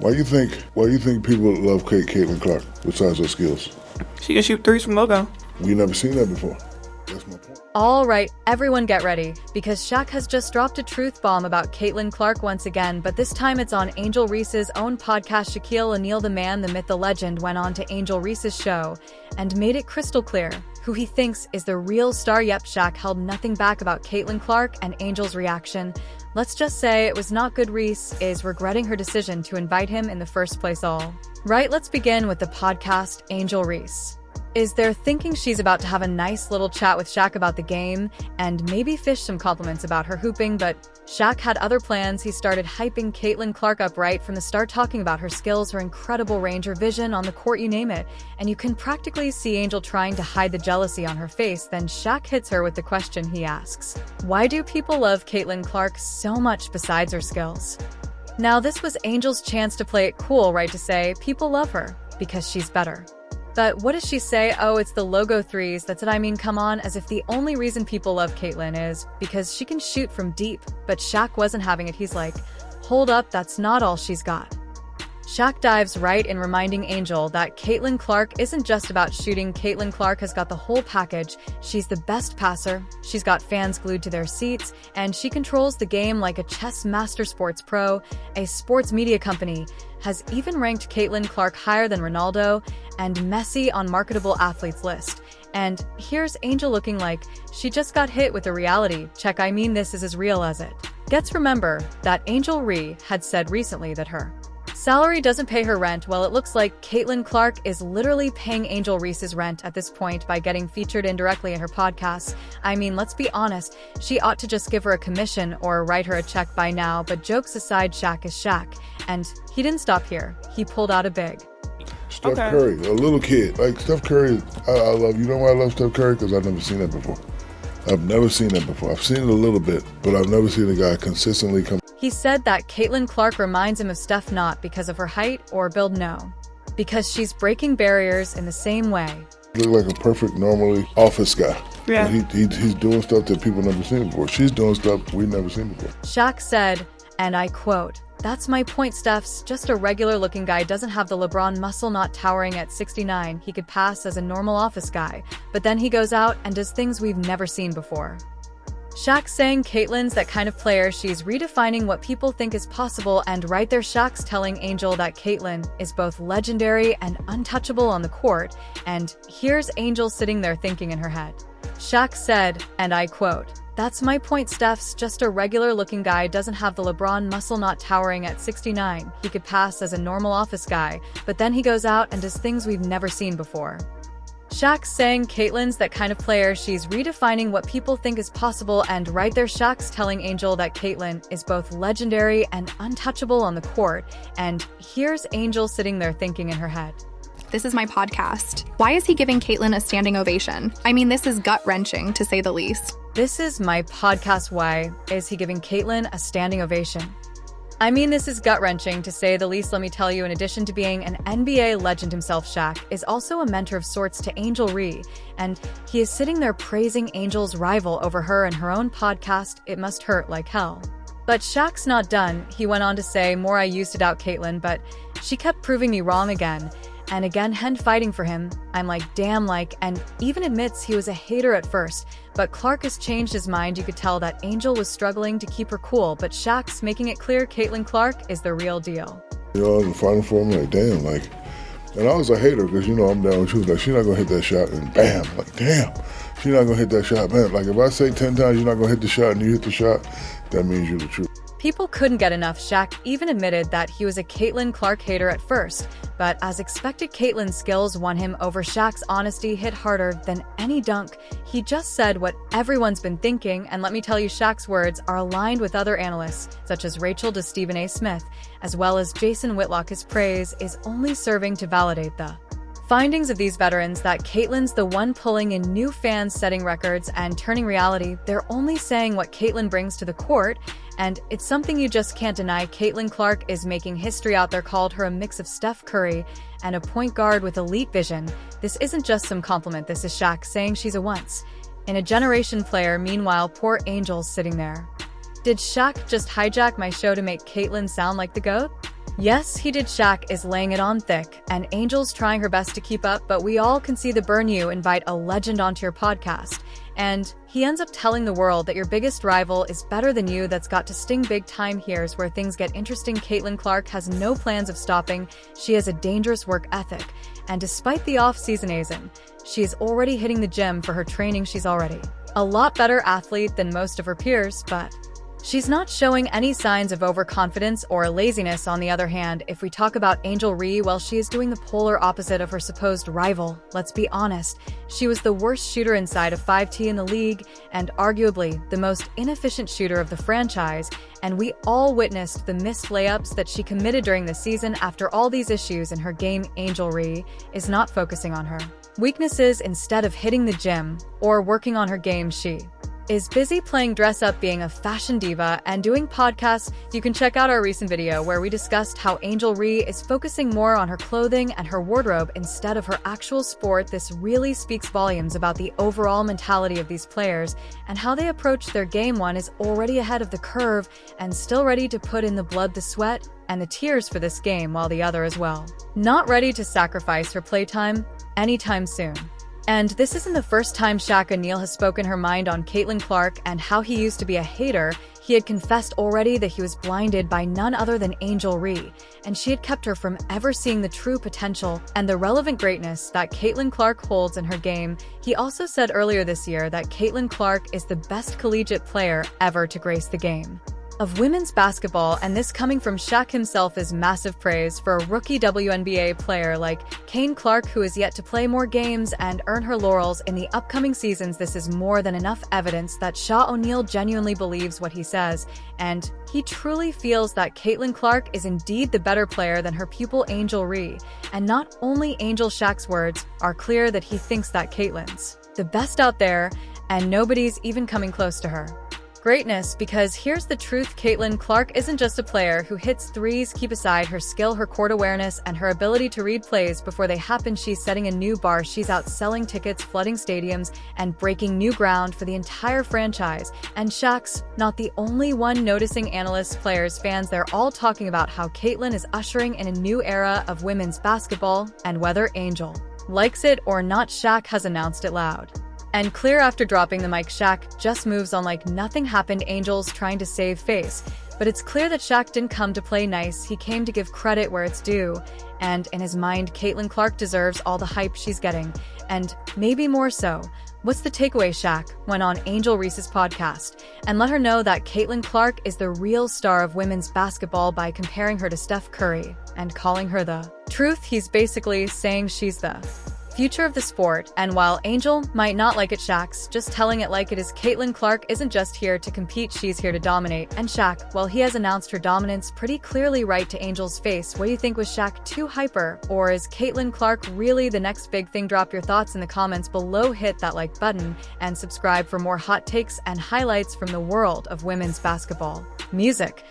Why you think people love Caitlin Clark besides her skills? She can shoot threes from logo. We never seen that before. That's my point. All right, everyone get ready, because Shaq has just dropped a truth bomb about Caitlin Clark once again, but this time it's on Angel Reese's own podcast. Shaquille O'Neal, the man, the myth, the legend, went on to Angel Reese's show and made it crystal clear who he thinks is the real star. Yep, Shaq held nothing back about Caitlin Clark and Angel's reaction. Let's just say it was not good. Reese is regretting her decision to invite him in the first place. All right, let's begin with the podcast. Angel Reese is there thinking she's about to have a nice little chat with Shaq about the game and maybe fish some compliments about her hooping, but Shaq had other plans. He started hyping Caitlin Clark up right from the start, talking about her skills, her incredible range, her vision on the court, you name it. And you can practically see Angel trying to hide the jealousy on her face. Then Shaq hits her with the question he asks: why do people love Caitlin Clark so much besides her skills? Now, this was Angel's chance to play it cool, right, to say people love her because she's better. But what does she say? Oh, it's the logo threes. That's what I mean. Come on, as if the only reason people love Caitlin is because she can shoot from deep. But Shaq wasn't having it. He's like, hold up, that's not all she's got. Shaq dives right in, reminding Angel that Caitlin Clark isn't just about shooting. Caitlin Clark has got the whole package. She's the best passer, she's got fans glued to their seats, and she controls the game like a chess master. Sports Pro, a sports media company, has even ranked Caitlin Clark higher than Ronaldo and Messi on marketable athletes list. And here's Angel looking like she just got hit with a reality check. I mean, this is as real as it gets. Remember that Angel Reese had said recently that her salary doesn't pay her rent. Well, it looks like Caitlin Clark is literally paying Angel Reese's rent at this point by getting featured indirectly in her podcast. I mean, let's be honest, she ought to just give her a commission or write her a check by now. But jokes aside, Shaq is Shaq, and he didn't stop here. He pulled out a big Steph Curry, a little kid. Like, Steph Curry, I love. You know why I love Steph Curry? Because I've never seen that before. I've never seen that before. I've seen it a little bit, but I've never seen a guy consistently come. He said that Caitlin Clark reminds him of Steph, not because of her height or build, no, because she's breaking barriers in the same way. Look like a perfect, normally office guy. Yeah. He's doing stuff that people never seen before. She's doing stuff we've never seen before. Shaq said, and I quote, "That's my point. Steph's just a regular looking guy, doesn't have the LeBron muscle, not towering at 69. He could pass as a normal office guy, but then he goes out and does things we've never seen before." Shaq saying Caitlin's that kind of player. She's redefining what people think is possible, and right there Shaq's telling Angel that Caitlin is both legendary and untouchable on the court. And here's Angel sitting there thinking in her head. Shaq said, and I quote, "That's my point. Steph's just a regular looking guy, doesn't have the LeBron muscle, not towering at 69. He could pass as a normal office guy, but then he goes out and does things we've never seen before." Shaq's saying Caitlin's that kind of player. She's redefining what people think is possible, and right there Shaq's telling Angel that Caitlin is both legendary and untouchable on the court. And here's Angel sitting there thinking in her head. This is my podcast. Why is he giving Caitlin a standing ovation? I mean, this is gut-wrenching, to say the least. This is my podcast. Why is he giving Caitlin a standing ovation? I mean, this is gut-wrenching, to say the least. Let me tell you, in addition to being an NBA legend himself, Shaq is also a mentor of sorts to Angel Reese, and he is sitting there praising Angel's rival over her in her own podcast. It must hurt like hell. But Shaq's not done. He went on to say, more, I used to doubt Caitlin, but she kept proving me wrong again and again, hen fighting for him. I'm like, damn, like, and even admits he was a hater at first, but Clark has changed his mind. You could tell that Angel was struggling to keep her cool, but Shaq's making it clear Caitlin Clark is the real deal. You know, in the Final Four, I'm like, damn, like, and I was a hater because, you know, I'm down with you. Like, she's not going to hit that shot, and bam, like, damn, she's not going to hit that shot, man. Like, if I say 10 times you're not going to hit the shot and you hit the shot, that means you're the truth. People couldn't get enough. Shaq even admitted that he was a Caitlin Clark hater at first, but as expected, Caitlin's skills won him over. Shaq's honesty hit harder than any dunk. He just said what everyone's been thinking, and let me tell you, Shaq's words are aligned with other analysts, such as Rachel to Stephen A. Smith, as well as Jason Whitlock. His praise is only serving to validate the findings of these veterans that Caitlin's the one pulling in new fans, setting records, and turning reality. They're only saying what Caitlin brings to the court, and it's something you just can't deny. Caitlin Clark is making history out there. Called her a mix of Steph Curry and a point guard with elite vision. This isn't just some compliment. This is Shaq saying she's a once-in-a-generation player. Meanwhile, poor Angel's sitting there. Did Shaq just hijack my show to make Caitlin sound like the GOAT? Yes, he did. Shaq is laying it on thick, and Angel's trying her best to keep up, but we all can see the burn. You invite a legend onto your podcast, and he ends up telling the world that your biggest rival is better than you. That's got to sting big time. Here's where things get interesting. Caitlin Clark has no plans of stopping. She has a dangerous work ethic, and despite the off-season season, she is already hitting the gym for her training. She's already a lot better athlete than most of her peers, but she's not showing any signs of overconfidence or laziness. On the other hand, if we talk about Angel Reese, well, she is doing the polar opposite of her supposed rival. Let's be honest, she was the worst shooter inside of 5T in the league, and arguably the most inefficient shooter of the franchise, and we all witnessed the missed layups that she committed during the season. After all these issues in her game, Angel Reese is not focusing on her weaknesses. Instead of hitting the gym or working on her game, she is busy playing dress up, being a fashion diva, and doing podcasts. You can check out our recent video where we discussed how Angel Reese is focusing more on her clothing and her wardrobe instead of her actual sport. This really speaks volumes about the overall mentality of these players and how they approach their game. One is already ahead of the curve and still ready to put in the blood, the sweat, and the tears for this game, while the other as well not ready to sacrifice her playtime anytime soon. And this isn't the first time Shaq O'Neal has spoken her mind on Caitlin Clark and how he used to be a hater. He had confessed already that he was blinded by none other than Angel Reese, and she had kept her from ever seeing the true potential and the relevant greatness that Caitlin Clark holds in her game. He also said earlier this year that Caitlin Clark is the best collegiate player ever to grace the game of women's basketball, and this coming from Shaq himself is massive praise for a rookie WNBA player like Caitlin Clark, who is yet to play more games and earn her laurels in the upcoming seasons. This is more than enough evidence that Shaq O'Neal genuinely believes what he says, and he truly feels that Caitlin Clark is indeed the better player than her pupil Angel Reese. And not only Angel, Shaq's words are clear that he thinks that Caitlin's the best out there, and nobody's even coming close to her greatness. Because here's the truth, Caitlin Clark isn't just a player who hits threes. Keep aside her skill, her court awareness, and her ability to read plays before they happen, she's setting a new bar. She's out selling tickets, flooding stadiums, and breaking new ground for the entire franchise. And Shaq's not the only one noticing. Analysts, players, fans, they're all talking about how Caitlin is ushering in a new era of women's basketball, and whether Angel likes it or not, Shaq has announced it loud and clear. After dropping the mic, Shaq just moves on like nothing happened. Angel's trying to save face, but it's clear that Shaq didn't come to play nice. He came to give credit where it's due, and in his mind, Caitlin Clark deserves all the hype she's getting, and maybe more so. What's the takeaway? Shaq went on Angel Reese's podcast and let her know that Caitlin Clark is the real star of women's basketball by comparing her to Steph Curry and calling her the truth. He's basically saying she's the future of the sport, and while Angel might not like it, Shaq's just telling it like it is. Caitlin Clark isn't just here to compete, she's here to dominate. And Shaq, well, he has announced her dominance pretty clearly right to Angel's face. What do you think? Was Shaq too hyper, or is Caitlin Clark really the next big thing? Drop your thoughts in the comments below, hit that like button, and subscribe for more hot takes and highlights from the world of women's basketball. Music.